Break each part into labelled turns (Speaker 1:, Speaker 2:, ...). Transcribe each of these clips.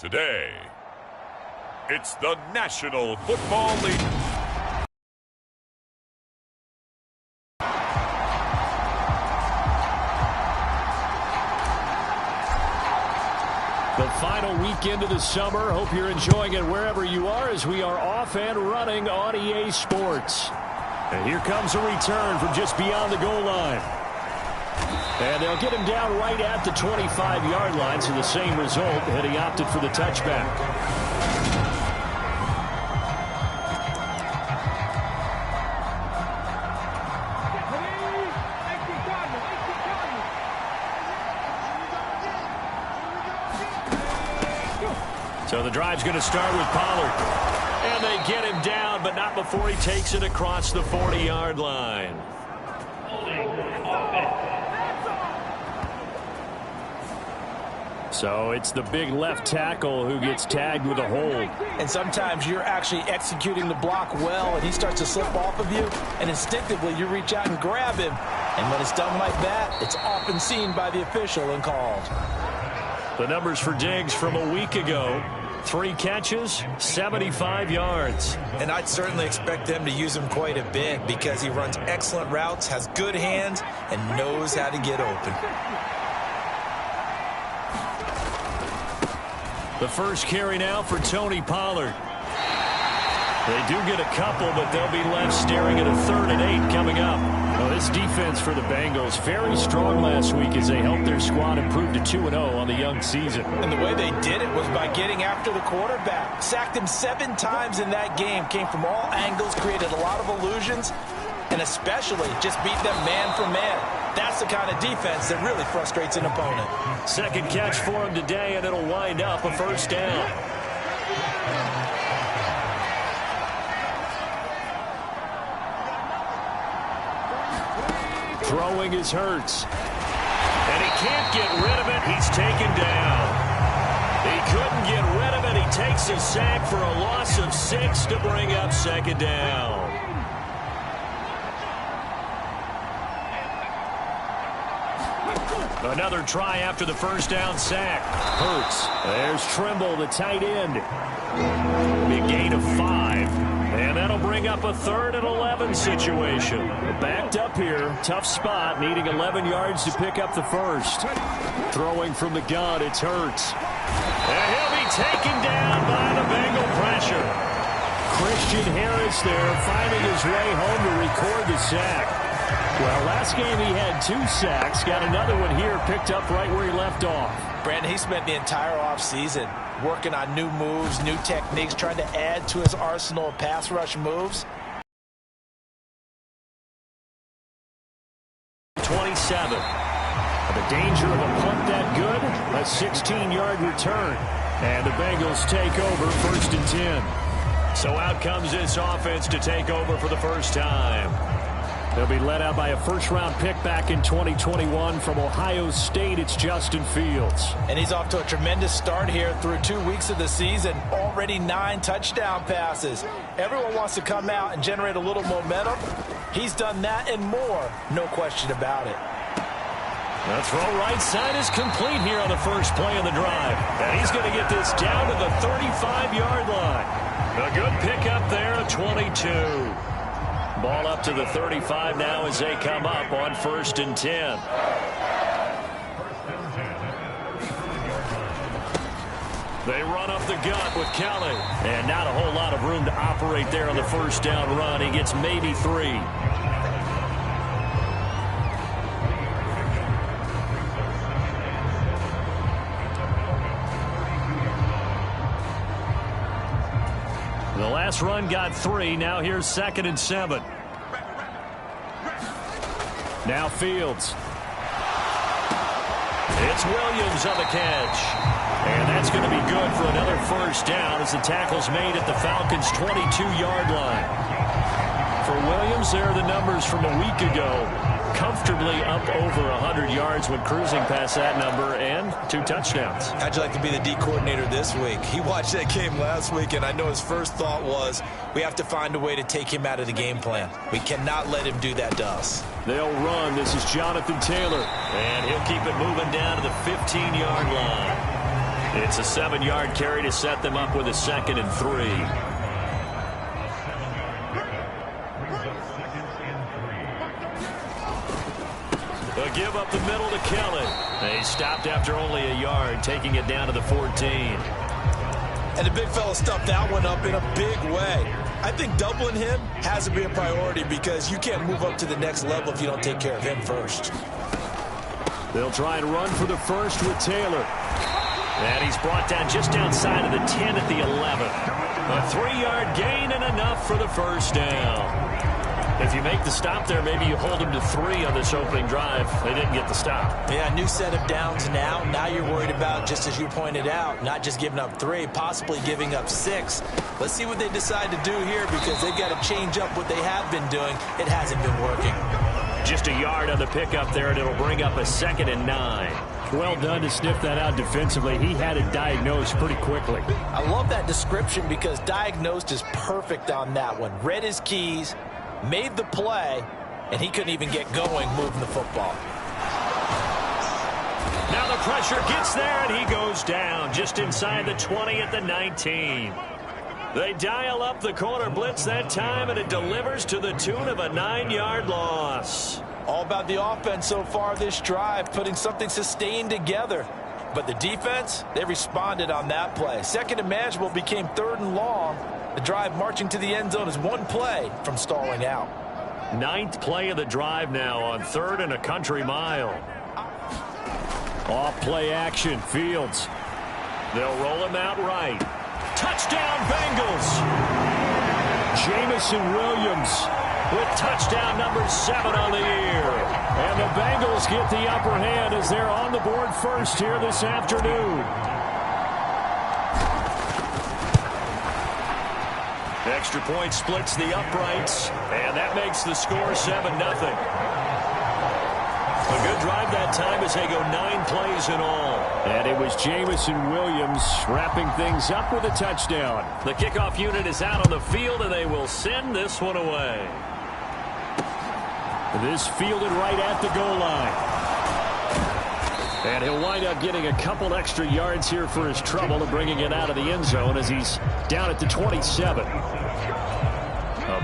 Speaker 1: Today, it's the National Football League.
Speaker 2: The final weekend of the summer. Hope you're enjoying it wherever you are as we are off and running on EA Sports. And here comes a return from just beyond the goal line. And they'll get him down right at the 25-yard line, so the same result had he opted for the touchback. So the drive's going to start with Pollard. And they get him down, but not before he takes it across the 40-yard line. So it's the big left tackle who gets tagged with a hold.
Speaker 3: And sometimes you're actually executing the block well, and he starts to slip off of you, and instinctively you reach out and grab him. And when it's done like that, it's often seen by the official and called.
Speaker 2: The numbers for Diggs from a week ago: 3 catches, 75 yards.
Speaker 3: And I'd certainly expect them to use him quite a bit because he runs excellent routes, has good hands, and knows how to get open.
Speaker 2: The first carry now for Tony Pollard. They do get a couple, but they'll be left staring at a 3rd and 8 coming up. Well, this defense for the Bengals, very strong last week as they helped their squad improve to 2-0 on the young season.
Speaker 3: And the way they did it was by getting after the quarterback. Sacked him 7 times in that game. Came from all angles, created a lot of illusions, and especially just beat them man for man. That's the kind of defense that really frustrates an opponent.
Speaker 2: Second catch for him today, and it'll wind up a first down. Throwing is Hurts. And he can't get rid of it. He's taken down. He couldn't get rid of it. He takes a sack for a loss of 6 to bring up second down. Another try after the first down sack. Hurts. There's Trimble, the tight end. Big gain of 5. And that'll bring up a 3rd and 11 situation. Backed up here. Tough spot. Needing 11 yards to pick up the first. Throwing from the gun, it's Hurts. And he'll be taken down by the Bengal pressure. Christian Harris there finding his way home to record the sack. Well, last game he had 2 sacks. Got another one here picked up right where he left off.
Speaker 3: Brandon, he spent the entire offseason working on new moves, new techniques, trying to add to his arsenal of pass rush moves.
Speaker 2: 27. The danger of a punt that good, a 16-yard return. And the Bengals take over 1st and 10. So out comes this offense to take over for the first time. They'll be led out by a first-round pick back in 2021 from Ohio State. It's Justin Fields.
Speaker 3: And he's off to a tremendous start here through 2 weeks of the season. Already 9 touchdown passes. Everyone wants to come out and generate a little momentum. He's done that and more, no question about it.
Speaker 2: The throw right side is complete here on the first play of the drive. And he's going to get this down to the 35-yard line. A good pickup there, a 22. Ball up to the 35 now as they come up on 1st and 10. They run up the gut with Kelly. And not a whole lot of room to operate there on the first down run. He gets maybe 3. The last run got 3. Now here's 2nd and 7. Now Fields. It's Williams on the catch. And that's going to be good for another first down as the tackle's made at the Falcons' 22-yard line. For Williams, there are the numbers from a week ago. Comfortably up over 100 yards when cruising past that number, and 2 touchdowns.
Speaker 3: How'd you like to be the D coordinator this week? He watched that game last week, and I know his first thought was, we have to find a way to take him out of the game plan. We cannot let him do that to us.
Speaker 2: They'll run. This is Jonathan Taylor. And he'll keep it moving down to the 15-yard line. It's a 7-yard carry to set them up with a 2nd and 3. A give up the middle to Kelly. They stopped after only a yard, taking it down to the 14.
Speaker 3: And the big fella stuffed that one up in a big way. I think doubling him has to be a priority because you can't move up to the next level if you don't take care of him first.
Speaker 2: They'll try and run for the first with Taylor. And he's brought down just outside of the 10 at the 11. A 3-yard gain and enough for the first down. If you make the stop there, maybe you hold him to 3 on this opening drive. They didn't get the stop.
Speaker 3: Yeah, new set of downs now. Now you're worried about, just as you pointed out, not just giving up 3, possibly giving up 6. Let's see what they decide to do here because they've got to change up what they have been doing. It hasn't been working.
Speaker 2: Just a yard on the pickup there, and it'll bring up a 2nd and 9.
Speaker 4: Well done to sniff that out defensively. He had it diagnosed pretty quickly.
Speaker 3: I love that description because diagnosed is perfect on that one. Read his keys, made the play, and he couldn't even get going moving the football.
Speaker 2: Now the pressure gets there, and he goes down just inside the 20 at the 19. They dial up the corner blitz that time, and it delivers to the tune of a 9-yard loss.
Speaker 3: All about the offense so far this drive, putting something sustained together. But the defense, they responded on that play. 2nd and manageable became 3rd and long. The drive marching to the end zone is 1 play from stalling out.
Speaker 2: 9th play of the drive now on 3rd and a country mile.
Speaker 4: Off play action, Fields.
Speaker 2: They'll roll him out right. Touchdown, Bengals!
Speaker 4: Jameson Williams
Speaker 2: with touchdown number 7 on the year.
Speaker 4: And the Bengals get the upper hand as they're on the board first here this afternoon.
Speaker 2: Extra point splits the uprights, and that makes the score 7-0. A good drive that time as they go 9 plays in all.
Speaker 4: And it was Jameson Williams wrapping things up with a touchdown.
Speaker 2: The kickoff unit is out on the field, and they will send this one away.
Speaker 4: This fielded right at the goal line. And he'll wind up getting a couple extra yards here for his trouble and bringing it out of the end zone as he's down at the 27.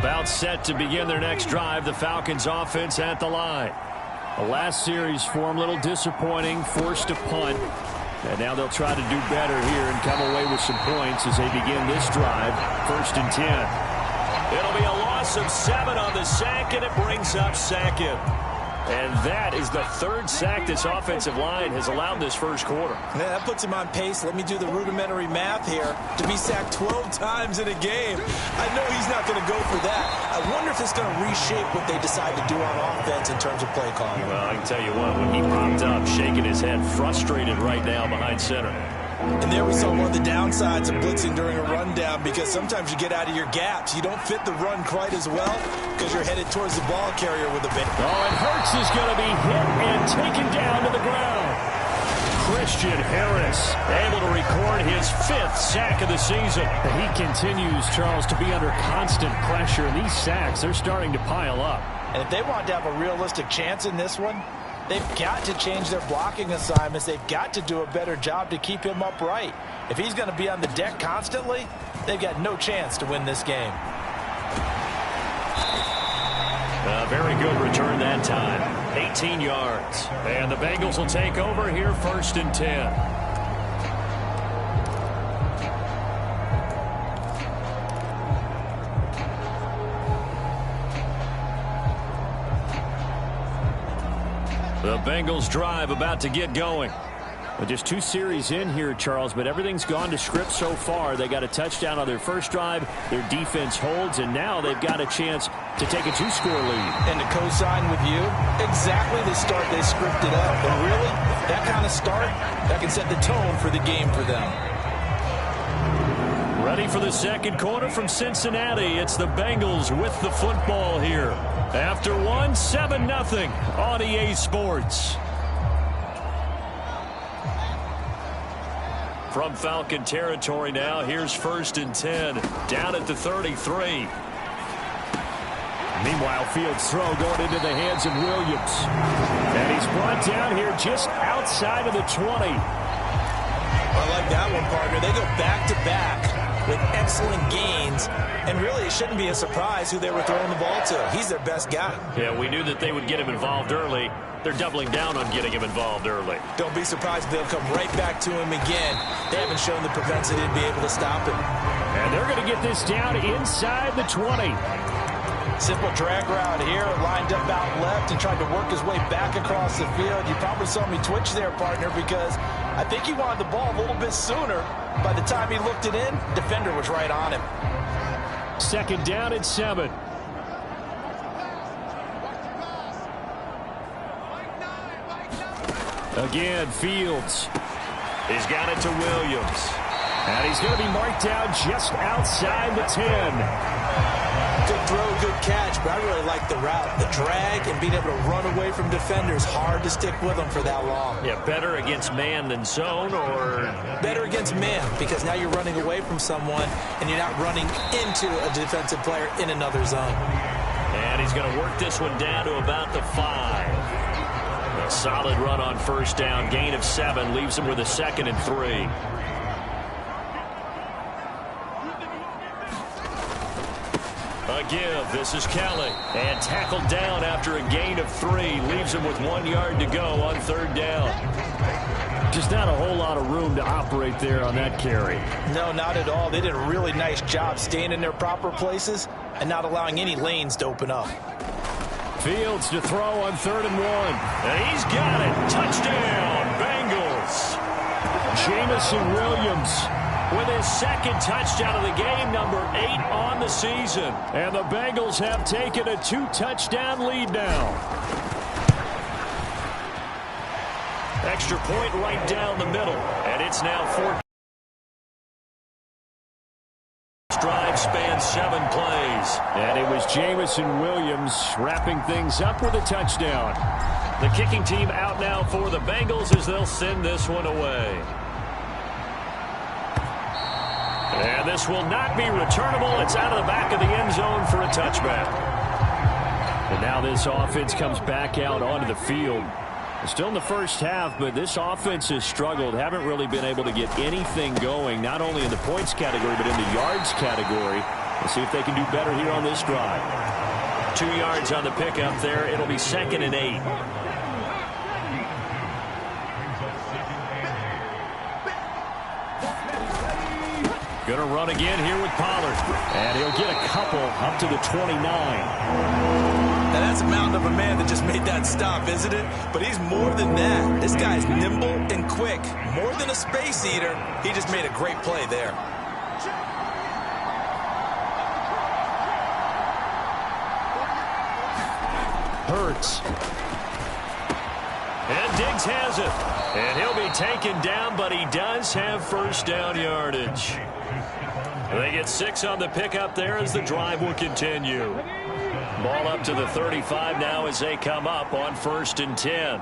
Speaker 2: About set to begin their next drive, the Falcons offense at the line.
Speaker 4: The last series for him, a little disappointing, forced a punt. And now they'll try to do better here and come away with some points as they begin this drive, 1st and 10.
Speaker 2: It'll be a loss of 7 on the sack, and it brings up 2nd. And that is the 3rd sack this offensive line has allowed this first quarter.
Speaker 3: Yeah, that puts him on pace. Let me do the rudimentary math here. To be sacked 12 times in a game, I know he's not going to go for that. I wonder if it's going to reshape what they decide to do on offense in terms of play calling.
Speaker 2: Well, I can tell you what, when he popped up, shaking his head, frustrated right now behind center.
Speaker 3: And there we saw one of the downsides of blitzing during a rundown because sometimes you get out of your gaps. You don't fit the run quite as well because you're headed towards the ball carrier with a bit.
Speaker 4: Oh, and Hurts is going to be hit and taken down to the ground.
Speaker 2: Christian Harris able to record his 5th sack of the season.
Speaker 4: He continues, Charles, to be under constant pressure. These sacks, they're starting to pile up.
Speaker 3: And if they want to have a realistic chance in this one, they've got to change their blocking assignments. They've got to do a better job to keep him upright. If he's going to be on the deck constantly, they've got no chance to win this game.
Speaker 2: A very good return that time. 18 yards. And the Bengals will take over here 1st and 10. The Bengals drive about to get going.
Speaker 4: Well, just 2 series in here, Charles, but everything's gone to script so far. They got a touchdown on their first drive. Their defense holds, and now they've got a chance to take a 2-score lead.
Speaker 3: And to co-sign with you, exactly the start they scripted up. And really, that kind of start, that can set the tone for the game for them.
Speaker 2: Ready for the second quarter from Cincinnati. It's the Bengals with the football here. After 7-0 on EA Sports. From Falcon territory now, here's 1st and 10. Down at the 33.
Speaker 4: Meanwhile, Fields' throw going into the hands of Williams. And he's brought down here just outside of the 20.
Speaker 3: I like that one, partner. They go back-to-back with excellent gains, and really it shouldn't be a surprise who they were throwing the ball to. He's their best guy.
Speaker 2: Yeah, we knew that they would get him involved early. They're doubling down on getting him involved early.
Speaker 3: Don't be surprised if they'll come right back to him again. They haven't shown the propensity to be able to stop him.
Speaker 4: And they're going to get this down inside the 20.
Speaker 3: Simple drag route here, lined up out left and tried to work his way back across the field. You probably saw me twitch there, partner, because I think he wanted the ball a little bit sooner. By the time he looked it in, defender was right on him.
Speaker 4: Second down and 7. Again, Fields.
Speaker 2: He's got it to Williams.
Speaker 4: And he's going to be marked down just outside the 10.
Speaker 3: Good throw, good catch, but I really like the route. The drag and being able to run away from defenders, hard to stick with them for that long.
Speaker 2: Yeah, better against man than zone, or?
Speaker 3: Better against man, because now you're running away from someone and you're not running into a defensive player in another zone.
Speaker 2: And he's going to work this one down to about the 5. A solid run on first down. Gain of 7 leaves him with a 2nd and 3. A give. This is Kelly. And tackled down after a gain of 3. Leaves him with 1 yard to go on third down.
Speaker 4: Just not a whole lot of room to operate there on that carry.
Speaker 3: No, not at all. They did a really nice job staying in their proper places and not allowing any lanes to open up.
Speaker 4: Fields to throw on 3rd and 1.
Speaker 2: And he's got it. Touchdown, Bengals.
Speaker 4: Jameson Williams
Speaker 2: with his 2nd touchdown of the game, number 8 on the season.
Speaker 4: And the Bengals have taken a 2-touchdown lead now.
Speaker 2: Extra point right down the middle. And it's now 4. Drive spans 7 plays.
Speaker 4: And it was Jameson Williams wrapping things up with a touchdown.
Speaker 2: The kicking team out now for the Bengals as they'll send this one away. And this will not be returnable. It's out of the back of the end zone for a touchback.
Speaker 4: And now this offense comes back out onto the field. Still in the first half, but this offense has struggled. Haven't really been able to get anything going, not only in the points category, but in the yards category. We'll see if they can do better here on this drive.
Speaker 2: 2 yards on the pickup there. It'll be 2nd and 8.
Speaker 4: Going to run again here with Pollard. And he'll get a couple up to the 29.
Speaker 3: Now that's a mountain of a man that just made that stop, isn't it? But he's more than that. This guy's nimble and quick. More than a space eater. He just made a great play there.
Speaker 4: Hurts.
Speaker 2: And Diggs has it. And he'll be taken down, but he does have first down yardage. They get 6 on the pickup there as the drive will continue. Ball up to the 35 now as they come up on 1st and 10.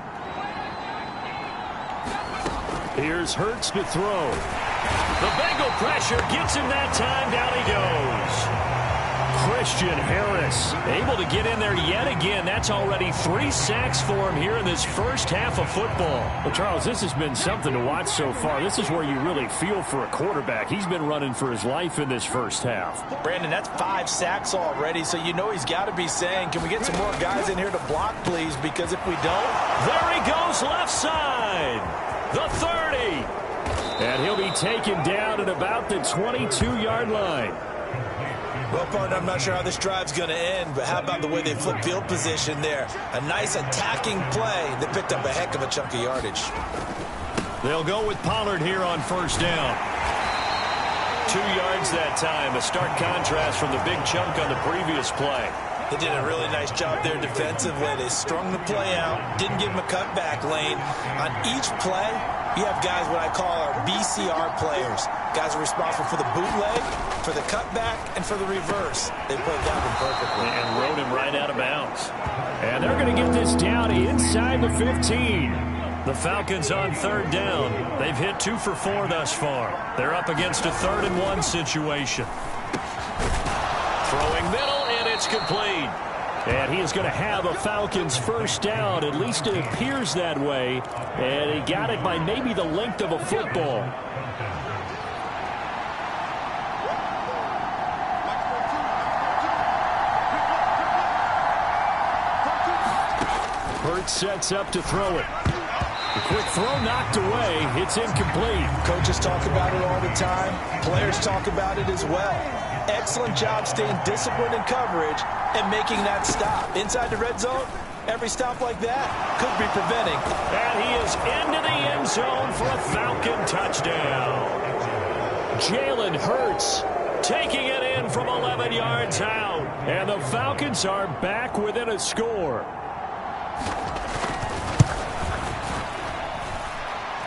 Speaker 4: Here's Hurts to throw.
Speaker 2: The Bengal pressure gets him that time. Down he goes.
Speaker 4: Christian Harris
Speaker 2: able to get in there yet again. That's already 3 sacks for him here in this first half of football.
Speaker 4: Well, Charles, this has been something to watch so far. This is where you really feel for a quarterback. He's been running for his life in this first half.
Speaker 3: Brandon, that's 5 sacks already, so you know he's got to be saying, can we get some more guys in here to block, please? Because if we don't...
Speaker 2: There he goes, left side. The 30.
Speaker 4: And he'll be taken down at about the 22-yard line.
Speaker 3: Well, partner, I'm not sure how this drive's going to end, but how about the way they flip field position there? A nice attacking play that picked up a heck of a chunk of yardage.
Speaker 2: They'll go with Pollard here on first down. 2 yards that time, a stark contrast from the big chunk on the previous play.
Speaker 3: They did a really nice job there defensively. They strung the play out, didn't give him a cutback lane. On each play, you have guys what I call our BCR players. Guys are responsible for the bootleg, for the cutback, and for the reverse. They played that one perfectly.
Speaker 2: And rode him right out of bounds.
Speaker 4: And they're going to get this down inside the 15.
Speaker 2: The Falcons on third down. They've hit 2 for 4 thus far. They're up against a 3rd and 1 situation. Throwing middle, and it's complete.
Speaker 4: And he is going to have a Falcons first down. At least it appears that way. And he got it by maybe the length of a football. Hurts sets up to throw it. The quick throw knocked away. It's incomplete.
Speaker 3: Coaches talk about it all the time. Players talk about it as well. Excellent job staying disciplined in coverage and making that stop. Inside the red zone, every stop like that could be preventing.
Speaker 4: And he is into the end zone for a Falcon touchdown. Jalen Hurts taking it in from 11 yards out. And the Falcons are back within a score.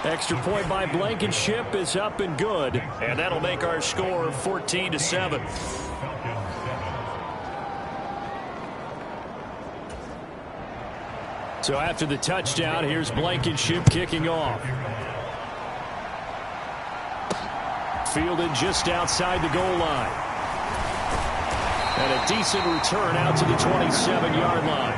Speaker 4: Extra point by Blankenship is up and good. And that'll make our score 14-7. So after the touchdown, here's Blankenship kicking off. Fielded just outside the goal line. And a decent return out to the 27-yard line.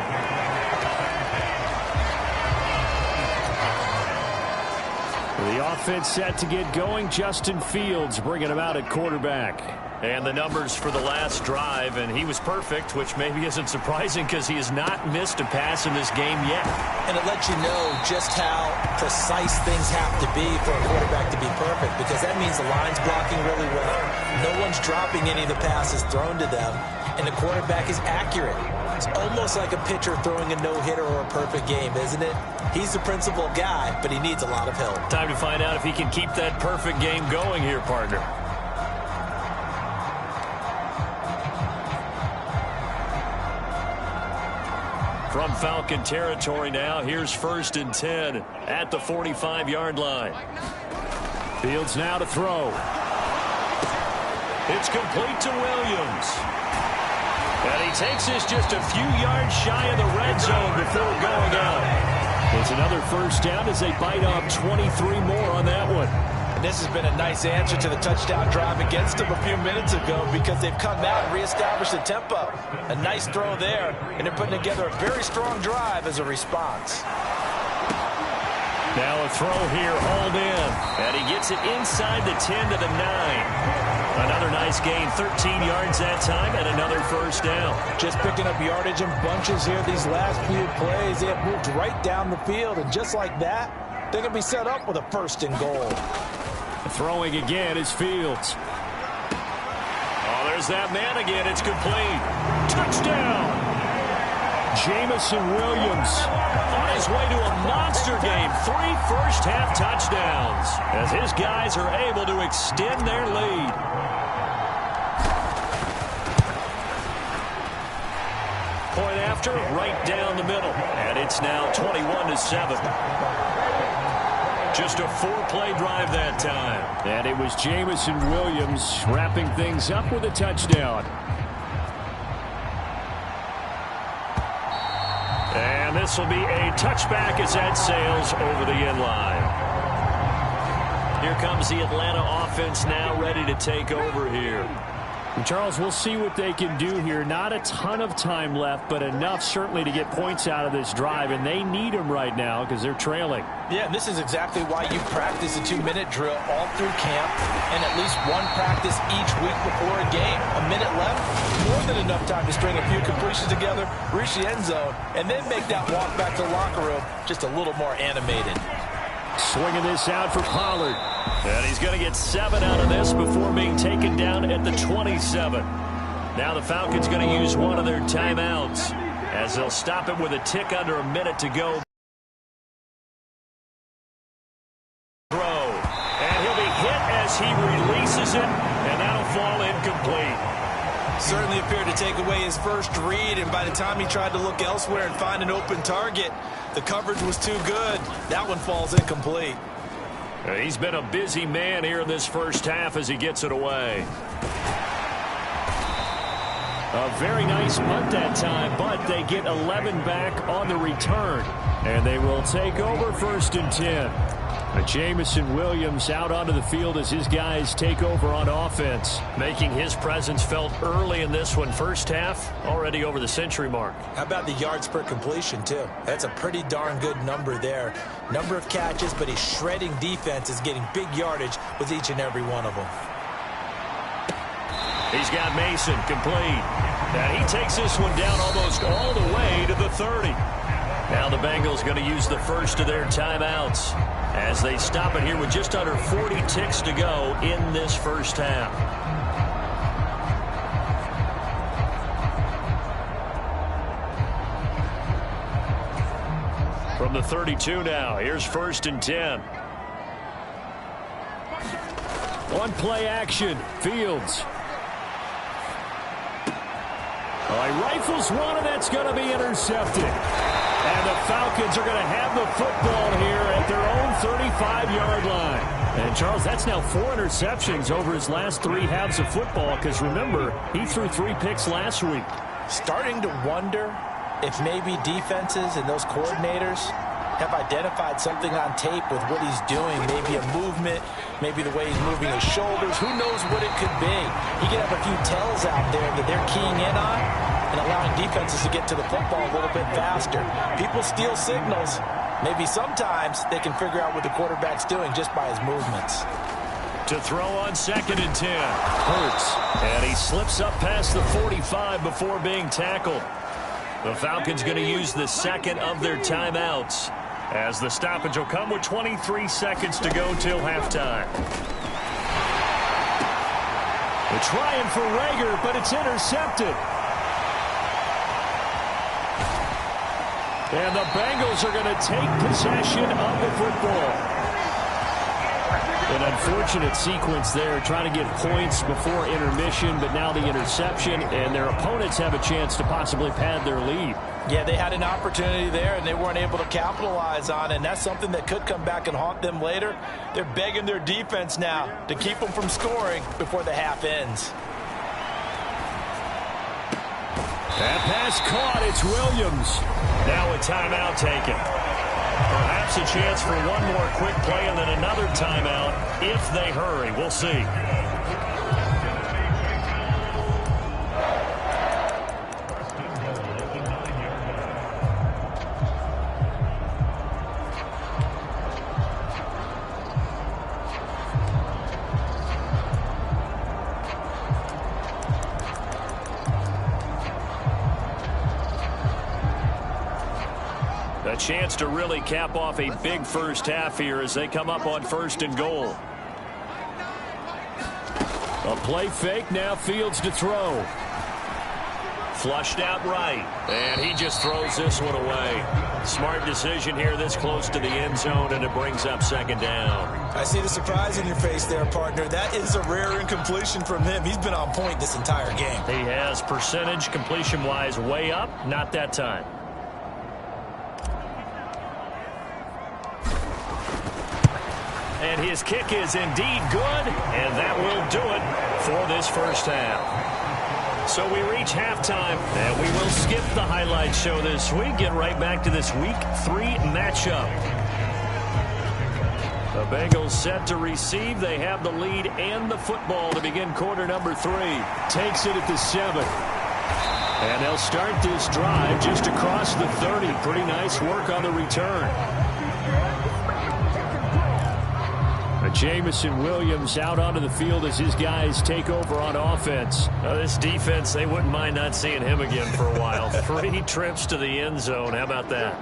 Speaker 4: The offense set to get going. Justin Fields bringing him out at quarterback. And the numbers for the last drive, and he was perfect, which maybe isn't surprising because he has not missed a pass in this game yet.
Speaker 3: And it lets you know just how precise things have to be for a quarterback to be perfect, because that means the line's blocking really well. No one's dropping any of the passes thrown to them, and the quarterback is accurate. It's almost like a pitcher throwing a no-hitter or a perfect game, isn't it? He's the principal guy, but he needs a lot of help.
Speaker 4: Time to find out if he can keep that perfect game going here, partner. From Falcon territory now, here's 1st and 10 at the 45-yard line. Fields now to throw. It's complete to Williams. And he takes this just a few yards shy of the red zone before going out. It's another first down as they bite off 23 more on that one.
Speaker 3: And this has been a nice answer to the touchdown drive against them a few minutes ago, because they've come out and reestablished the tempo. A nice throw there, and they're putting together a very strong drive as a response.
Speaker 4: Now a throw here, hauled in. And he gets it inside the 10 to the 9. Another nice gain, 13 yards that time, and another first down.
Speaker 3: Just picking up yardage in bunches here these last few plays. They have moved right down the field, and just like that, they're going to be set up with a 1st and goal.
Speaker 4: Throwing again is Fields. Oh, there's that man again. It's complete. Touchdown! Jamison Williams on his way to a monster game. 3 first-half touchdowns as his guys are able to extend their lead. Point after, right down the middle. And it's now 21-7. Just a 4-play drive that time. And it was Jamison Williams wrapping things up with a touchdown. And this will be a touchback as that sails over the end line. Here comes the Atlanta offense now ready to take over here. And Charles, we'll see what they can do here. Not a ton of time left, but enough certainly to get points out of this drive, and they need them right now because they're trailing.
Speaker 3: Yeah, and this is exactly why you practice a 2-minute drill all through camp and at least one practice each week before a game. A minute left, more than enough time to string a few completions together, reach the end zone, and then make that walk back to the locker room just a little more animated.
Speaker 4: Swinging this out for Pollard. And he's going to get 7 out of this before being taken down at the 27. Now the Falcons going to use one of their timeouts as they'll stop it with a tick under a minute to go. Throw. And he'll be hit as he releases it, and that'll fall incomplete.
Speaker 3: Certainly appeared to take away his first read, and by the time he tried to look elsewhere and find an open target, the coverage was too good. That one falls incomplete.
Speaker 4: He's been a busy man here in this first half as he gets it away. A very nice punt that time, but they get 11 back on the return. And they will take over 1st and 10. Jamison Williams out onto the field as his guys take over on offense.
Speaker 2: Making his presence felt early in this one. First half, already over the century mark.
Speaker 3: How about the yards per completion, too? That's a pretty darn good number there. Number of catches, but he's shredding defenses, getting big yardage with each and every one of them.
Speaker 2: He's got Mason complete. And he takes this one down almost all the way to the 30. Now the Bengals going to use the first of their timeouts as they stop it here with just under 40 ticks to go in this first half. From the 32 now, here's 1st and 10.
Speaker 4: On play action, Fields. He rifles one, and that's going to be intercepted. And the Falcons are going to have the football here at their own 35-yard line. And, Charles, that's now 4 interceptions over his last 3 halves of football because, remember, he threw 3 picks last week.
Speaker 3: Starting to wonder if maybe defenses and those coordinators have identified something on tape with what he's doing. Maybe a movement, maybe the way he's moving his shoulders. Who knows what it could be? He could have a few tells out there that they're keying in on and allowing defenses to get to the football a little bit faster. People steal signals. Maybe sometimes they can figure out what the quarterback's doing just by his movements.
Speaker 2: To throw on 2nd and 10. Hurts. And he slips up past the 45 before being tackled. The Falcons going to use the second of their timeouts, as the stoppage will come with 23 seconds to go till halftime.
Speaker 4: They're trying for Rager, but it's intercepted. And the Bengals are going to take possession of the football. An unfortunate sequence there, trying to get points before intermission, but now the interception, and their opponents have a chance to possibly pad their lead.
Speaker 3: Yeah, they had an opportunity there, and they weren't able to capitalize on it, and that's something that could come back and haunt them later. They're begging their defense now to keep them from scoring before the half ends.
Speaker 4: That pass caught. It's Williams.
Speaker 2: Now a timeout taken. Perhaps a chance for one more quick play and then another timeout if they hurry. We'll see. A chance to really cap off a big first half here as they come up on 1st and goal.
Speaker 4: A play fake, now Fields to throw.
Speaker 2: Flushed out right, and he just throws this one away. Smart decision here this close to the end zone, and it brings up 2nd down.
Speaker 3: I see the surprise in your face there, partner. That is a rare incompletion from him. He's been on point this entire game.
Speaker 2: He has percentage completion-wise way up, not that time. And his kick is indeed good, and that will do it for this first half. So we reach halftime, and we will skip the highlight show this week. Get right back to this Week 3 matchup. The Bengals set to receive. They have the lead and the football to begin quarter number 3.
Speaker 4: Takes it at the 7. And they'll start this drive just across the 30. Pretty nice work on the return. Jamison Williams out onto the field as his guys take over on offense.
Speaker 2: This defense, they wouldn't mind not seeing him again for a while. 3 trips to the end zone. How about that?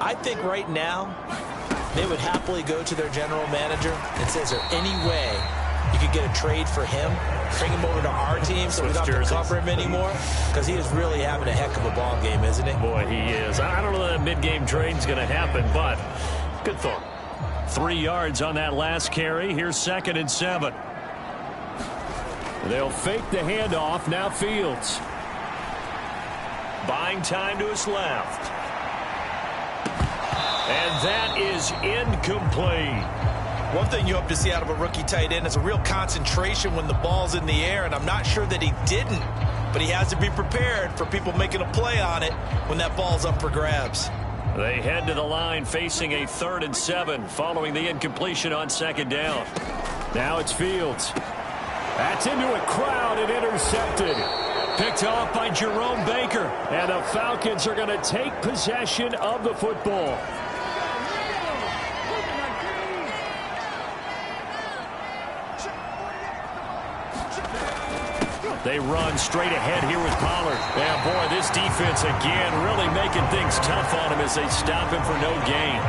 Speaker 3: I think right now they would happily go to their general manager and say, is there any way you could get a trade for him? Bring him over to our team so we don't have to cover him anymore? Because he is really having a heck of a ball game, isn't he?
Speaker 2: Boy, he is. I don't know that mid-game trade's going to happen, but good thought.
Speaker 4: 3 yards on that last carry. Here's 2nd and 7. They'll fake the handoff. Now Fields.
Speaker 2: Buying time to his left. And that is incomplete.
Speaker 3: One thing you hope to see out of a rookie tight end is a real concentration when the ball's in the air, and I'm not sure that he didn't, but he has to be prepared for people making a play on it when that ball's up for grabs.
Speaker 4: They head to the line facing a 3rd and 7 following the incompletion on 2nd down. Now it's Fields. That's into a crowd and intercepted. Picked off by Jerome Baker. And the Falcons are going to take possession of the football. They run straight ahead here with Pollard. And boy, this defense again really making things tough on him as they stop him for no gain.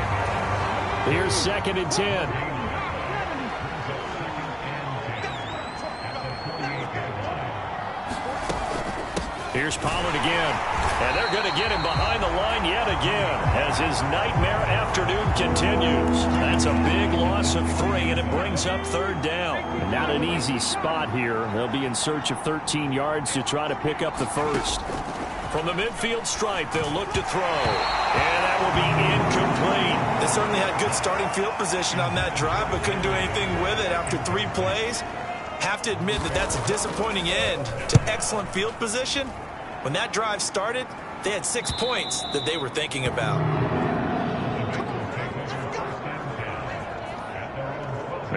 Speaker 4: Here's 2nd and 10. Here's Pollard again. And they're going to get him behind the line yet again as his nightmare afternoon continues. That's a big loss of 3, and it brings up 3rd down. Not an easy spot here. They'll be in search of 13 yards to try to pick up the 1st. From the midfield stripe, they'll look to throw. And that will be incomplete.
Speaker 3: They certainly had good starting field position on that drive, but couldn't do anything with it after 3 plays. Have to admit that that's a disappointing end to excellent field position. When that drive started, they had 6 points that they were thinking about.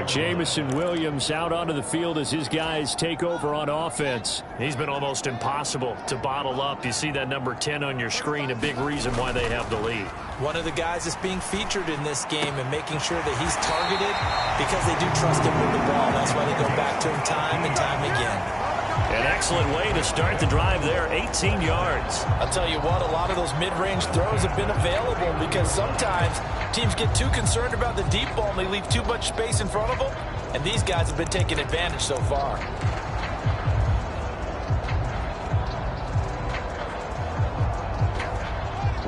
Speaker 4: Jameson Williams out onto the field as his guys take over on offense. He's been almost impossible to bottle up. You see that number 10 on your screen, a big reason why they have the lead.
Speaker 3: One of the guys that's being featured in this game and making sure that he's targeted because they do trust him with the ball. That's why they go back to him time and time again.
Speaker 4: An excellent way to start the drive there, 18 yards.
Speaker 3: I'll tell you what, a lot of those mid-range throws have been available because sometimes teams get too concerned about the deep ball and they leave too much space in front of them, and these guys have been taking advantage so far.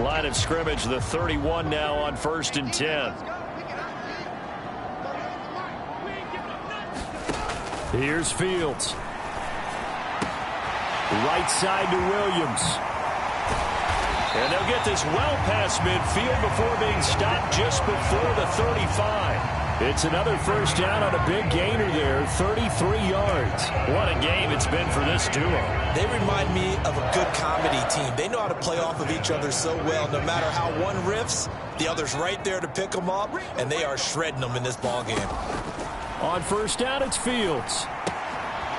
Speaker 4: Line of scrimmage, the 31 now on 1st and 10. Here's Fields. Right side to Williams. And they'll get this well past midfield before being stopped just before the 35. It's another 1st down on a big gainer there, 33 yards. What a game it's been for this duo.
Speaker 3: They remind me of a good comedy team. They know how to play off of each other so well. No matter how one riffs, the other's right there to pick them up, and they are shredding them in this ballgame.
Speaker 4: On 1st down, it's Fields.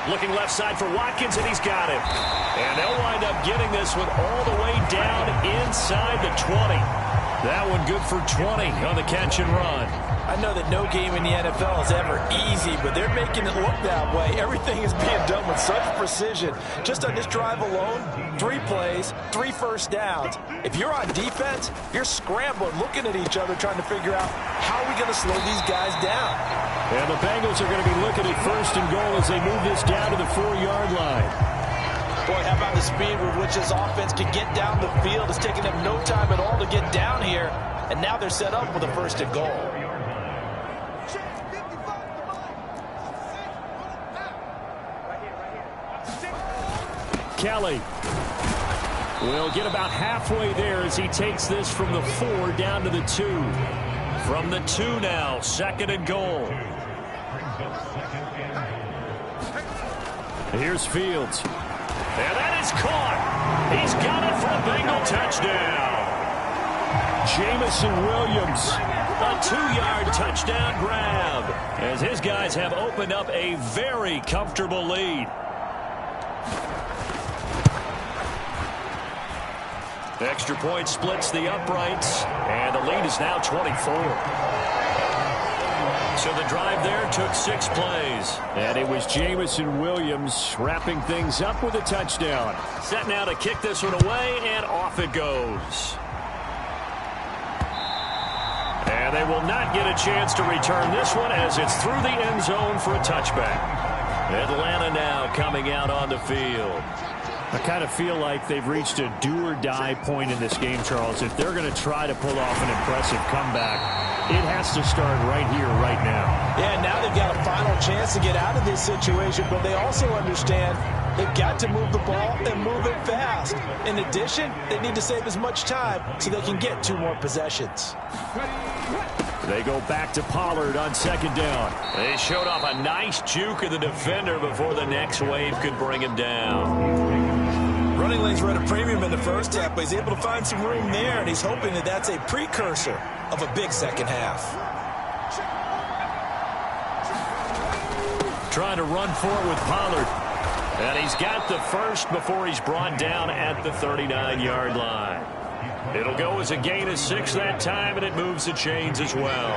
Speaker 4: Looking left side for Watkins, and he's got him. And they'll wind up getting this one all the way down inside the 20. That one good for 20 on the catch and run.
Speaker 3: I know that no game in the NFL is ever easy, but they're making it look that way. Everything is being done with such precision. Just on this drive alone, 3 plays, 3 first downs. If you're on defense, you're scrambling, looking at each other, trying to figure out how are we going to slow these guys down.
Speaker 4: And the Bengals are going to be looking at 1st and goal as they move this down to the 4-yard line.
Speaker 3: Boy, how about the speed with which this offense can get down the field? It's taking them no time at all to get down here. And now they're set up with a 1st and goal.
Speaker 4: Kelly will get about halfway there as he takes this from the 4 down to the 2. From the 2 now, 2nd and goal. Here's Fields. And that is caught. He's got it for a Bengal touchdown. Jameson Williams, a 2-yard touchdown grab as his guys have opened up a very comfortable lead. Extra point splits the uprights, and the lead is now 24. So the drive there took 6 plays. And it was Jameson Williams wrapping things up with a touchdown. Set now to kick this one away, and off it goes. And they will not get a chance to return this one as it's through the end zone for a touchback. Atlanta now coming out on the field. I kind of feel like they've reached a do-or-die point in this game, Charles. If they're going to try to pull off an impressive comeback, it has to start right here, right now.
Speaker 3: Yeah, now they've got a final chance to get out of this situation, but they also understand they've got to move the ball and move it fast. In addition, they need to save as much time so they can get 2 more possessions.
Speaker 4: They go back to Pollard on 2nd down. They showed off a nice juke of the defender before the next wave could bring him down.
Speaker 3: Running lanes were at a premium in the first half, but he's able to find some room there, and he's hoping that that's a precursor of a big second half.
Speaker 2: Trying to run for it with Pollard. And he's got the first before he's brought down at the 39-yard line. It'll go as a gain of 6 that time, and it moves the chains as well.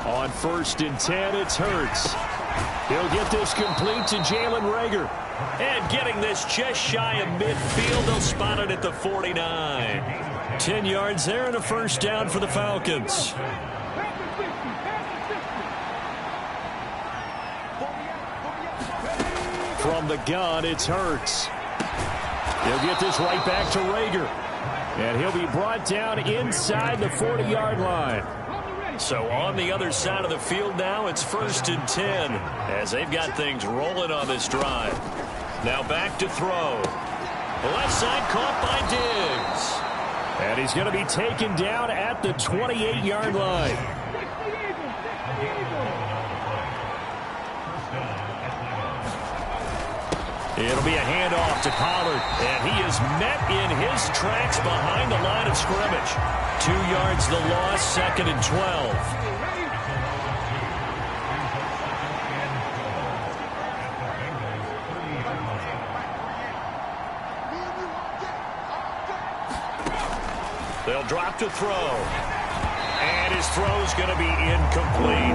Speaker 2: On 1st and 10, it's Hurts. He'll get this complete to Jalen Reagor. And getting this just shy of midfield, they'll spot it at the 49. 10 yards there and a first down for the Falcons. From the gun, it's Hurts. He'll get this right back to Reagor. And he'll be brought down inside the 40-yard line. So on the other side of the field now, it's 1st and 10 as they've got things rolling on this drive. Now back to throw. Left side caught by Diggs. And he's going to be taken down at the 28-yard line. It'll be a handoff to Pollard, and he is met in his tracks behind the line of scrimmage. 2 yards the loss, 2nd and 12. They'll drop to throw. And his throw's going to be incomplete.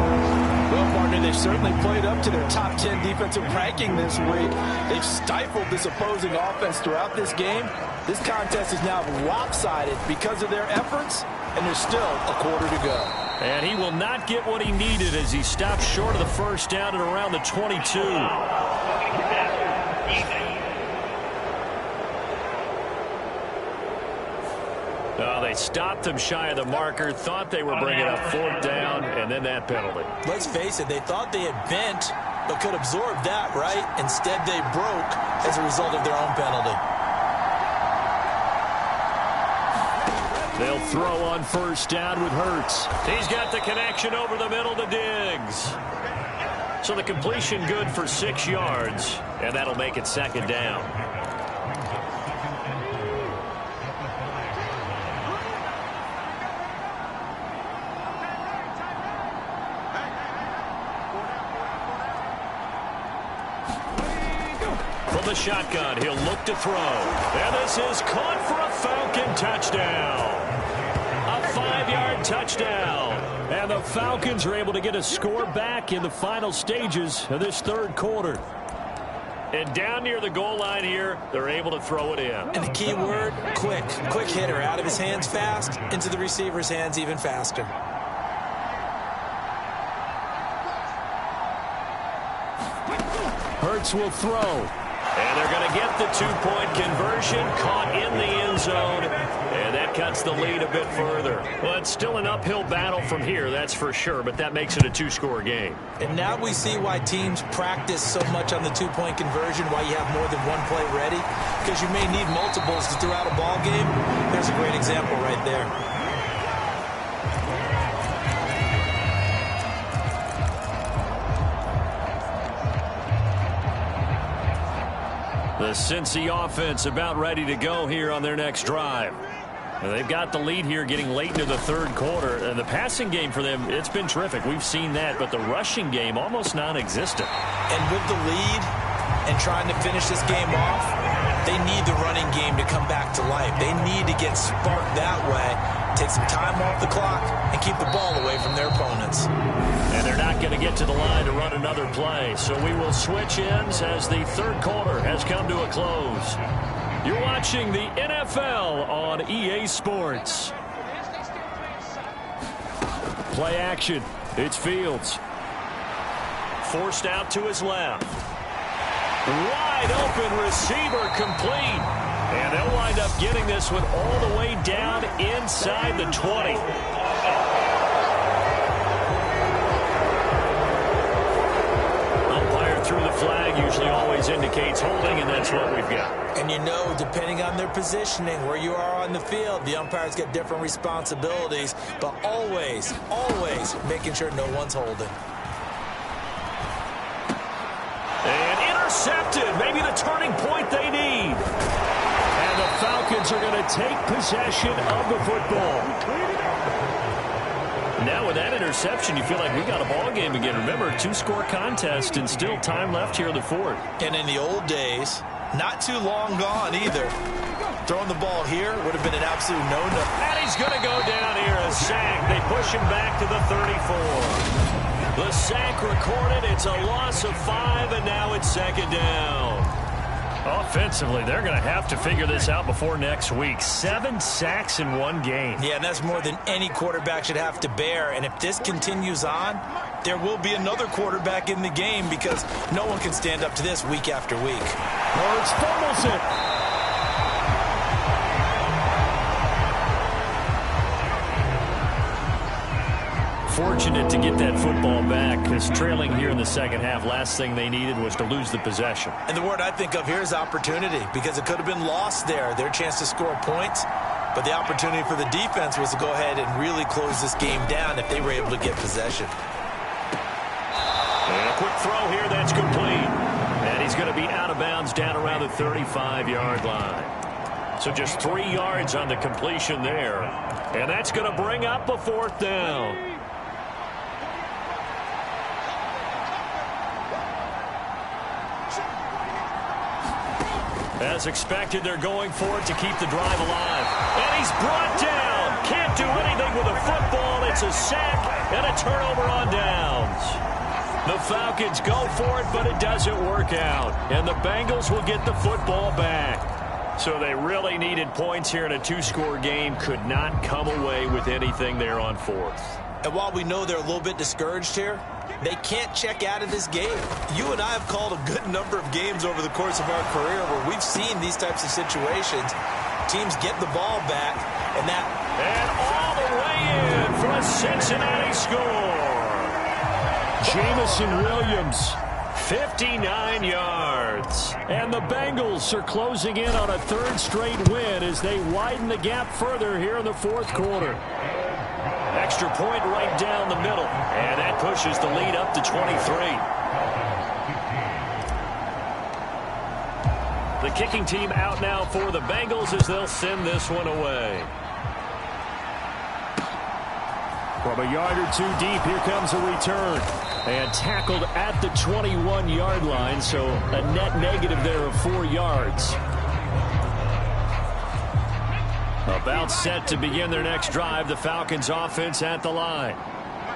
Speaker 3: Well, partner, they've certainly played up to their top 10 defensive ranking this week. They've stifled this opposing offense throughout this game. This contest is now lopsided because of their efforts, and there's still a quarter to go.
Speaker 2: And he will not get what he needed as he stopped short of the first down at around the 22. They stopped him shy of the marker, thought they were bringing up 4th down, and then that penalty.
Speaker 3: Let's face it, they thought they had bent, but could absorb that, right? Instead, they broke as a result of their own penalty.
Speaker 2: They'll throw on 1st down with Hurts. He's got the connection over the middle to Diggs. So the completion good for 6 yards, and that'll make it 2nd down. The shotgun, he'll look to throw. And this is caught for a Falcon touchdown. A 5-yard touchdown. And the Falcons are able to get a score back in the final stages of this 3rd quarter. And down near the goal line here, they're able to throw it in.
Speaker 3: And the key word, quick. Quick hitter. Out of his hands fast, into the receiver's hands even faster.
Speaker 2: Hurts will throw. And they're going to get the 2-point conversion, caught in the end zone, and that cuts the lead a bit further. Well, it's still an uphill battle from here, that's for sure, but that makes it a 2-score game.
Speaker 3: And now we see why teams practice so much on the 2-point conversion, why you have more than one play ready, because you may need multiples throughout a ball game. There's a great example right there.
Speaker 2: The Cincy offense about ready to go here on their next drive. And they've got the lead here getting late into the 3rd quarter. And the passing game for them, it's been terrific. We've seen that, but the rushing game almost non-existent.
Speaker 3: And with the lead and trying to finish this game off, they need the running game to come back to life. They need to get sparked that way, take some time off the clock, and keep the ball away from their opponents.
Speaker 2: And they're not going to get to the line to run another play. So we will switch ends as the 3rd quarter has come to a close. You're watching the NFL on EA Sports. Play action. It's Fields. Forced out to his left. Wide open receiver complete. And they'll wind up getting this one all the way down inside the 20. Umpire threw the
Speaker 4: flag usually always indicates holding, and that's what we've got.
Speaker 3: And you know, depending on their positioning, where you are on the field, the umpires get different responsibilities, but always, always making sure no one's holding.
Speaker 4: And intercepted, maybe the turning point they need. And the Falcons are going to take possession of the football. Now with that interception, you feel like we got a ball game again. Remember, 2-score contest and still time left here in the fourth.
Speaker 3: And in the old days, not too long gone either. Throwing the ball here would have been an absolute no-no.
Speaker 4: And he's going to go down here, a sack. They push him back to the 34. The sack recorded. It's a loss of 5, and now it's second down. Offensively, they're going to have to figure this out before next week. 7 sacks in one game.
Speaker 3: Yeah, and that's more than any quarterback should have to bear. And if this continues on, there will be another quarterback in the game because no one can stand up to this week after week.
Speaker 4: Hurts fumbles it. Fortunate to get that football back because trailing here in the second half, last thing they needed was to lose the possession.
Speaker 3: And the word I think of here is opportunity because it could have been lost there, their chance to score points. But the opportunity for the defense was to go ahead and really close this game down if they were able to get possession.
Speaker 4: And a quick throw here, that's complete. And he's going to be out of bounds down around the 35-yard line. So just 3 yards on the completion there. And that's going to bring up a fourth down. As expected, they're going for it to keep the drive alive. And he's brought down. Can't do anything with a football. It's a sack and a turnover on downs. The Falcons go for it, but it doesn't work out. And the Bengals will get the football back. So they really needed points here in a 2-score game. Could not come away with anything there on fourth.
Speaker 3: And while we know they're a little bit discouraged here, they can't check out of this game. You and I have called a good number of games over the course of our career where we've seen these types of situations. Teams get the ball back, and
Speaker 4: all the way in for a Cincinnati score. Jameson Williams, 59 yards. And the Bengals are closing in on a 3rd straight win as they widen the gap further here in the fourth quarter. Extra point right down the middle. And that pushes the lead up to 23. The kicking team out now for the Bengals as they'll send this one away. From a yard or 2 deep, here comes a return. And tackled at the 21-yard line, so a net negative there of 4 yards. About set to begin their next drive, the Falcons offense at the line.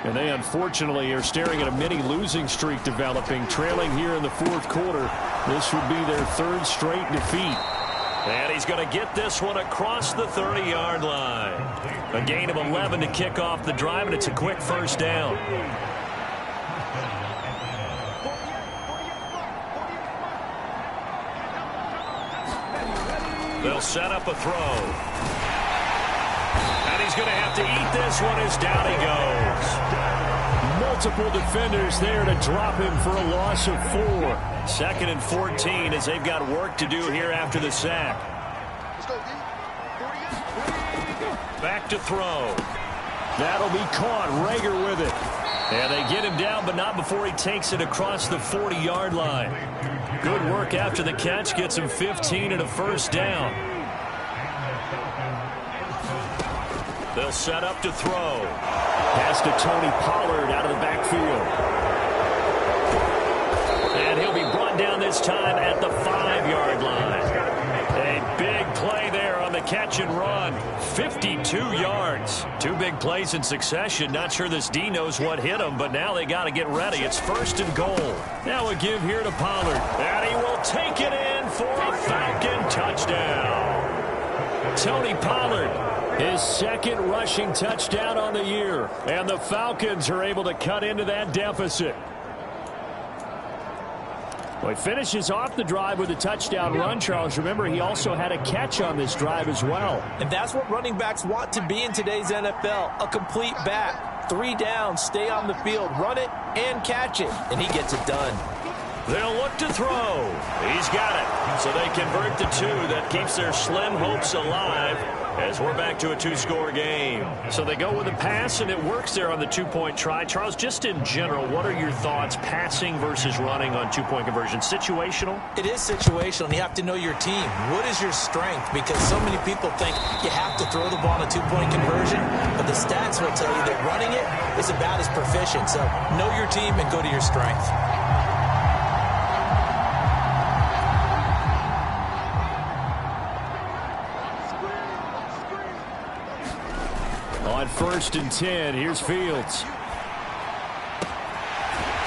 Speaker 4: And they unfortunately are staring at a mini losing streak developing, trailing here in the fourth quarter. This would be their 3rd straight defeat. And he's going to get this one across the 30-yard line. A gain of 11 to kick off the drive, and it's a quick first down. They'll set up a throw. And he's going to have to eat this one as down he goes. Multiple defenders there to drop him for a loss of 4. 2nd and 14 as they've got work to do here after the sack. Back to throw. That'll be caught. Rager with it. And they get him down, but not before he takes it across the 40-yard line. Good work after the catch. Gets him 15 and a first down. They'll set up to throw. Pass to Tony Pollard out of the backfield. And he'll be brought down this time at the 5-yard line. A big play there on the catch and run. 52 yards. 2 big plays in succession. Not sure this D knows what hit him, but now they got to get ready. It's 1st and goal. Now a give here to Pollard. And he will take it in for a Falcon touchdown. Tony Pollard, his 2nd rushing touchdown on the year. And the Falcons are able to cut into that deficit. Well, he finishes off the drive with a touchdown run, Charles. Remember, he also had a catch on this drive as well.
Speaker 3: And that's what running backs want to be in today's NFL, a complete back. 3 down, stay on the field, run it, and catch it. And he gets it done.
Speaker 4: They'll look to throw. He's got it. So they convert the 2. That keeps their slim hopes alive as we're back to a 2-score game. So they go with a pass, and it works there on the 2-point try. Charles, just in general, what are your thoughts passing versus running on 2-point conversion? Situational?
Speaker 3: It is situational, and you have to know your team. What is your strength? Because so many people think you have to throw the ball on a 2-point conversion, but the stats will tell you that running it is about as proficient. So know your team and go to your strength.
Speaker 4: On 1st and 10, here's Fields.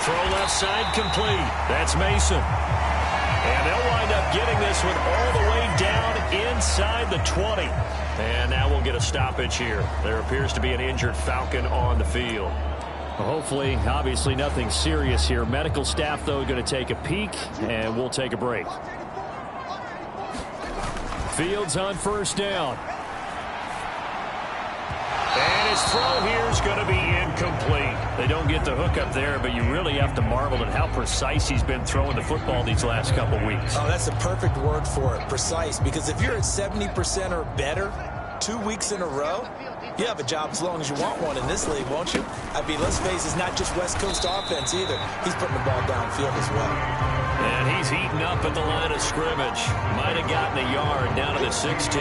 Speaker 4: Throw left side complete. That's Mason. And they'll wind up getting this one all the way down inside the 20. And now we'll get a stoppage here. There appears to be an injured Falcon on the field. Hopefully, obviously nothing serious here. Medical staff, though, going to take a peek, and we'll take a break. Fields on 1st down. And his throw here is going to be incomplete. They don't get the hook up there, but you really have to marvel at how precise he's been throwing the football these last couple weeks.
Speaker 3: Oh, that's the perfect word for it, precise. Because if you're at 70% or better 2 weeks in a row, you have a job as long as you want one in this league, won't you? I mean, let's face it, it's not just West Coast offense either. He's putting the ball downfield as well.
Speaker 4: And he's heating up at the line of scrimmage. Might have gotten a yard down to the 16.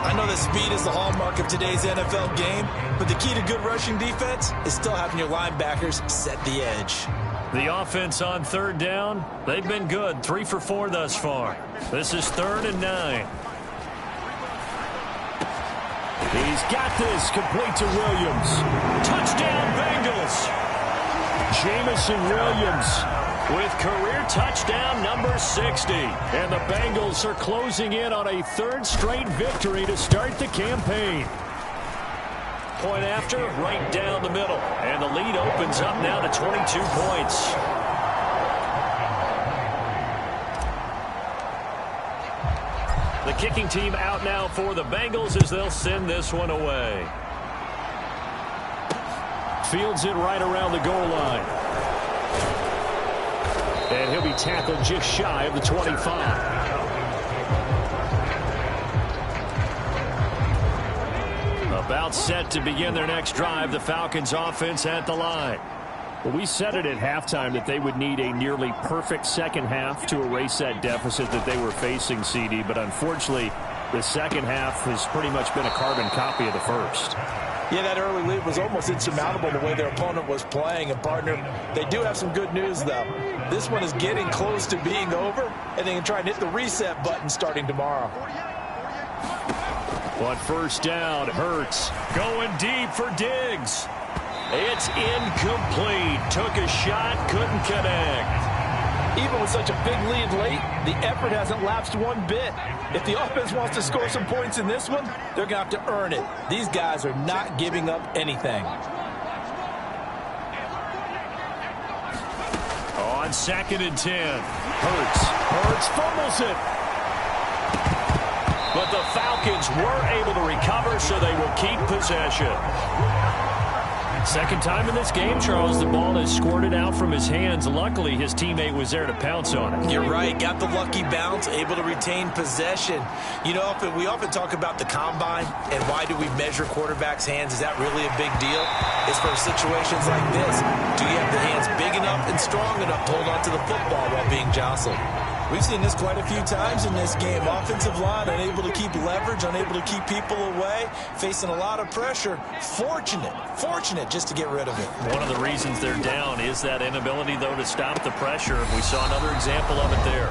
Speaker 3: I know that speed is the hallmark of today's NFL game, but the key to good rushing defense is still having your linebackers set the edge.
Speaker 4: The offense on 3rd down, they've been good. 3 for 4 thus far. This is 3rd and 9. He's got this complete to Williams. Touchdown, Bengals. Jamison Williams with career touchdown number 60. And the Bengals are closing in on a 3rd straight victory to start the campaign. Point after, right down the middle. And the lead opens up now to 22 points. The kicking team out now for the Bengals as they'll send this one away. Fields it right around the goal line. And he'll be tackled just shy of the 25. About set to begin their next drive, the Falcons offense at the line. Well, we said it at halftime that they would need a nearly perfect second half to erase that deficit that they were facing, CD. But unfortunately, the second half has pretty much been a carbon copy of the first.
Speaker 3: Yeah, that early lead was almost insurmountable the way their opponent was playing. And, partner, they do have some good news, though. This one is getting close to being over, and they can try and hit the reset button starting tomorrow.
Speaker 4: On 1st down, Hurts going deep for Diggs. It's incomplete. Took a shot, couldn't connect.
Speaker 3: Even with such a big lead late, the effort hasn't lapsed one bit. If the offense wants to score some points in this one, they're going to have to earn it. These guys are not giving up anything.
Speaker 4: On 2nd and 10, Hurts fumbles it. But the Falcons were able to recover, so they will keep possession. Second time in this game, Charles, the ball has squirted out from his hands. Luckily, his teammate was there to pounce on it.
Speaker 3: You're right. Got the lucky bounce, able to retain possession. You know, we often talk about the combine and why do we measure quarterbacks' hands. Is that really a big deal? It's for situations like this. Do you have the hands big enough and strong enough to hold on to the football while being jostled? We've seen this quite a few times in this game. Offensive line unable to keep leverage, unable to keep people away, facing a lot of pressure. Fortunate just to get rid of it.
Speaker 4: One of the reasons they're down is that inability, though, to stop the pressure. We saw another example of it there.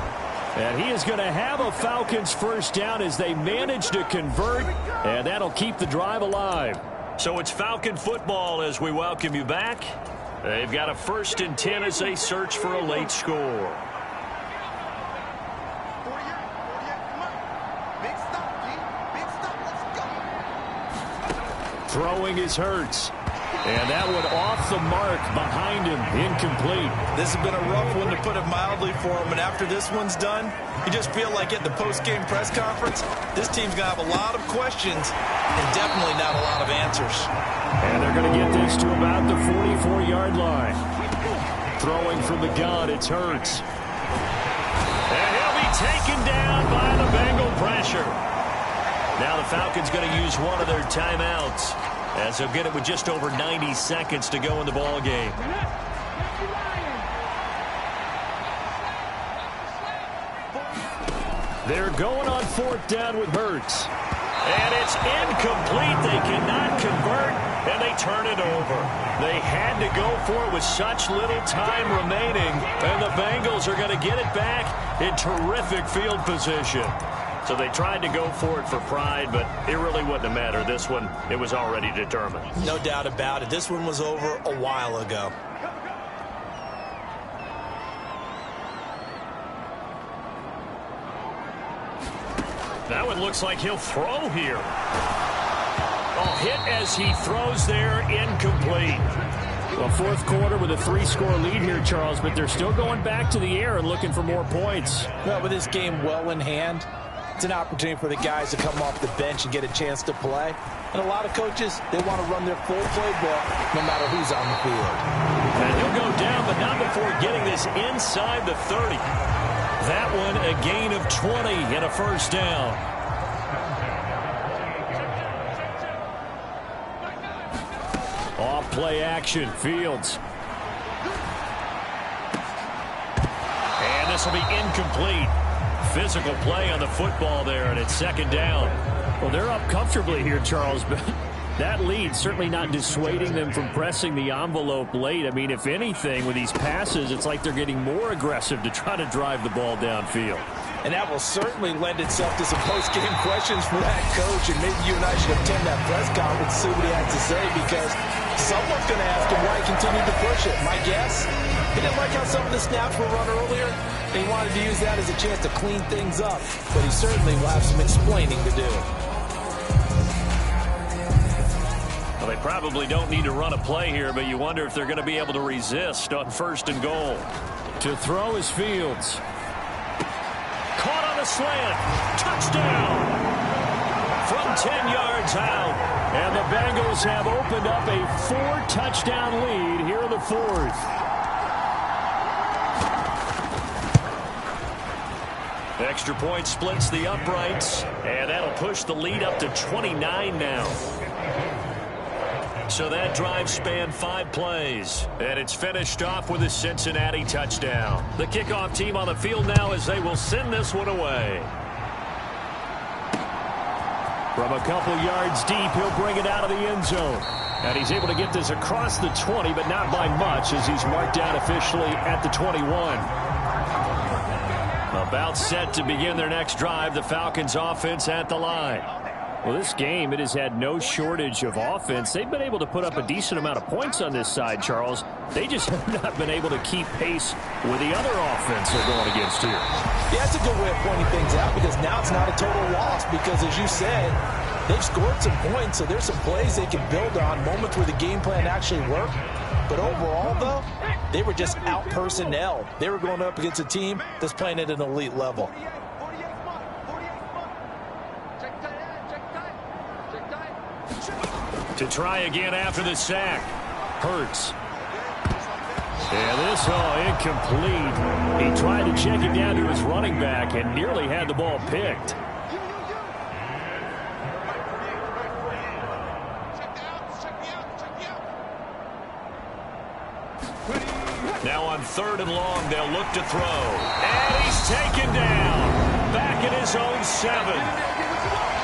Speaker 4: And he is going to have a Falcons 1st down as they manage to convert, and that'll keep the drive alive. So it's Falcon football as we welcome you back. They've got a 1st and 10 as they search for a late score. Throwing is Hurts. And that one off the mark behind him. Incomplete.
Speaker 3: This has been a rough one, to put it mildly, for him. And after this one's done, you just feel like at the post-game press conference, this team's going to have a lot of questions and definitely not a lot of answers.
Speaker 4: And they're going to get this to about the 44-yard line. throwing from the gun, it's Hurts. And he'll be taken down by the Bengal pressure. Now the Falcons going to use one of their timeouts, as they'll get it with just over 90 seconds to go in the ball game. They're going on 4th down with Hurts. And it's incomplete. They cannot convert, and they turn it over. They had to go for it with such little time remaining, and the Bengals are going to get it back in terrific field position. So they tried to go for it for pride, but it really wouldn't have mattered. This one, it was already determined.
Speaker 3: No doubt about it. This one was over a while ago.
Speaker 4: Now it looks like he'll throw here. Oh, hit as he throws there, incomplete. Well, 4th quarter with a 3-score lead here, Charles, but they're still going back to the air and looking for more points.
Speaker 3: Well, with this game well in hand, it's an opportunity for the guys to come off the bench and get a chance to play. And a lot of coaches, they want to run their full playbook no matter who's on the field.
Speaker 4: And he'll go down, but not before getting this inside the 30. That one a gain of 20 and a 1st down. Off play action, Fields. And this will be incomplete. Physical play on the football there, and it's 2nd down. Well, they're up comfortably here, Charles, but that lead certainly not dissuading them from pressing the envelope late. I mean, if anything, with these passes, it's like they're getting more aggressive to try to drive the ball downfield.
Speaker 3: And that will certainly lend itself to some post-game questions for that coach. And maybe you and I should attend that press conference and see what he has to say, because someone's going to ask him why he continued to push it. My guess, he didn't like how some of the snaps were run earlier, and he wanted to use that as a chance to clean things up. But he certainly will have some explaining to do.
Speaker 4: Well, they probably don't need to run a play here, but you wonder if they're going to be able to resist on 1st and goal. To throw is Fields. Caught on a slant. Touchdown. From 10 yards out. And the Bengals have opened up a 4-touchdown lead here in the 4th. Extra point splits the uprights, and that'll push the lead up to 29 now. So that drive spanned 5 plays, and it's finished off with a Cincinnati touchdown. The kickoff team on the field now as they will send this one away. From a couple yards deep, he'll bring it out of the end zone. And he's able to get this across the 20, but not by much, as he's marked down officially at the 21. About set to begin their next drive, the Falcons offense at the line. Well, this game, it has had no shortage of offense. They've been able to put up a decent amount of points on this side, Charles. They just have not been able to keep pace with the other offense they're going against here.
Speaker 3: Yeah, that's a good way of pointing things out, because now it's not a total loss, because as you said, they've scored some points, so there's some plays they can build on, moments where the game plan actually worked. But overall, though, they were just out personnel. They were going up against a team that's playing at an elite level.
Speaker 4: To try again after the sack. Hurts. And this, incomplete. He tried to check it down to his running back and nearly had the ball picked. Now on 3rd and long, they'll look to throw. And he's taken down. Back at his own 7.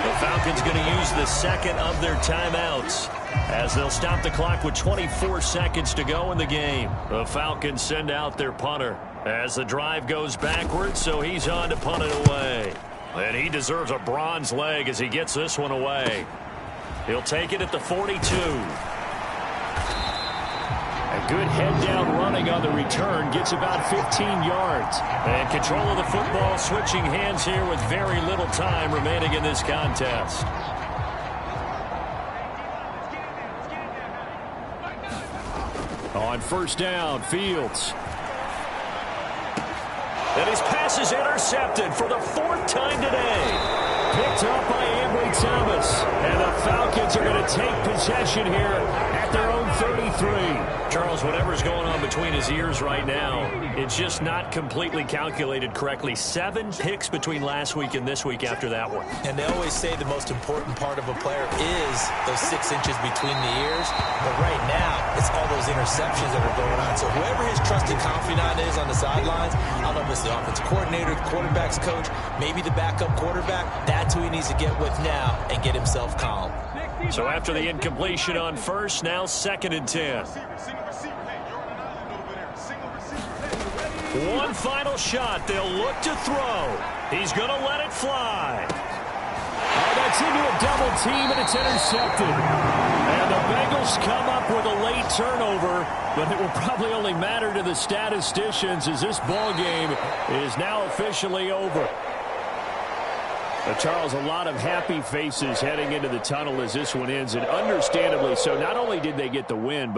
Speaker 4: The Falcons going to use the 2nd of their timeouts, as they'll stop the clock with 24 seconds to go in the game. The Falcons send out their punter as the drive goes backwards, so he's on to punt it away. And he deserves a bronze leg as he gets this one away. He'll take it at the 42. A good head-down running on the return, gets about 15 yards. And control of the football switching hands here with very little time remaining in this contest. On 1st down, Fields. And his pass is intercepted for the 4th time today. picked up by Ambry Thomas. And the Falcons are going to take possession here at their own 33.
Speaker 2: Charles, whatever's going on between his ears right now, it's just not completely calculated correctly. 7 picks between last week and this week after that one.
Speaker 3: And they always say the most important part of a player is those 6 inches between the ears. But right now, it's all those interceptions that are going on. So whoever his trusted confidant is on the sidelines, I don't know if it's the offensive coordinator, the quarterback's coach, maybe the backup quarterback, that's who he needs to get with now and get himself calm.
Speaker 2: So after the incompletion on first, now 2nd and 10. One final shot. They'll look to throw. He's going to let it fly.
Speaker 4: Oh, that's into a double team, and it's intercepted. And the Bengals come up with a late turnover, but it will probably only matter to the statisticians as this ball game is now officially over. Charles, a lot of happy faces heading into the tunnel as this one ends, and understandably so. Not only did they get the win, but